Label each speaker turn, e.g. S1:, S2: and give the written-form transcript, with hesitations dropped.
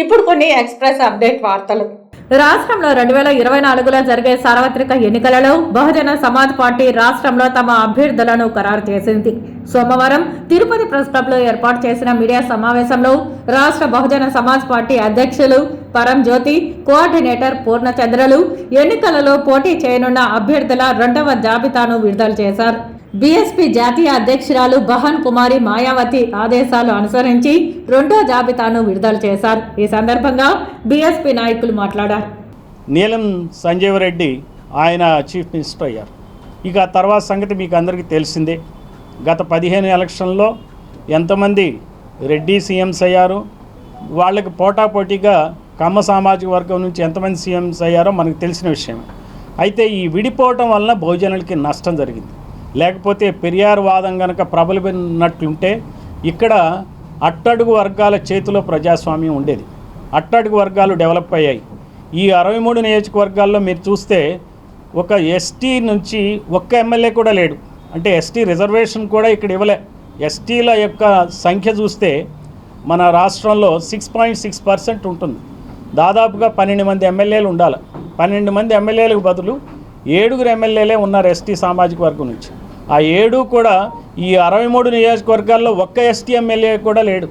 S1: ఇప్పుడు కొన్ని express update వార్తలు.
S2: రాష్ట్రంలో 2024లో జరిగే సార్వత్రిక ఎన్నికలలో బహుజన సమాజ్ పార్టీ రాష్ట్రంలో తమ అభ్యర్థులను ఖరారు చేసింది. సోమవారం తిరుపతి ప్రెస్ క్లబ్లో ఏర్పాటు చేసిన మీడియా సమావేశంలో రాష్ట్ర బహుజన సమాజ్ పార్టీ అధ్యక్షులు పరంజ్యోతి, కోఆర్డినేటర్ పూర్ణచంద్రలు ఎన్నికలలో పోటీ చేయనున్న అభ్యర్థుల 2వ జాబితాను విడుదల చేశారు. బీఎస్పీ జాతీయ అధ్యక్షురాలు బహన్ కుమారి మాయావతి ఆదేశాలు అనుసరించి 2వ జాబితాను విడుదల చేశారు. ఈ సందర్భంగా బీఎస్పీ నాయకులు మాట్లాడారు.
S3: నీలం సంజీవ్ రెడ్డి ఆయన చీఫ్ మినిస్టర్ అయ్యారు. ఇక తర్వాత సంగతి మీకు అందరికీ తెలిసిందే. గత 15 ఎలక్షన్లో ఎంతమంది రెడ్డి సీఎంస్ అయ్యారు, వాళ్ళకి పోటాపోటీగా కమ్మ సామాజిక వర్గం నుంచి ఎంతమంది సీఎంస్ అయ్యారో మనకు తెలిసిన విషయం. అయితే ఈ విడిపోవటం వలన బహుజనులకి నష్టం జరిగింది. లేకపోతే పెరియార్ వాదం కనుక ప్రబలినట్లుంటే ఇక్కడ అట్టడుగు వర్గాల చేతిలో ప్రజాస్వామ్యం ఉండేది. అట్టడుగు వర్గాలు డెవలప్ అయ్యాయి. ఈ 63 నియోజకవర్గాల్లో మీరు చూస్తే ఒక ఎస్టీ నుంచి ఒక్క ఎమ్మెల్యే కూడా లేడు. అంటే ఎస్టీ రిజర్వేషన్ కూడా ఇక్కడ ఇవ్వలే. ఎస్టీల యొక్క సంఖ్య చూస్తే మన రాష్ట్రంలో 6.6% ఉంటుంది. దాదాపుగా 12 మంది ఎమ్మెల్యేలు ఉండాలి. 12 మంది ఎమ్మెల్యేలకు బదులు 7 ఎమ్మెల్యేలే ఉన్నారు ఎస్టీ సామాజిక వర్గం నుంచి. ఆ 7 కూడా ఈ 63 నియోజకవర్గాల్లో ఒక్క ఎస్టీ ఎమ్మెల్యే కూడా లేడు.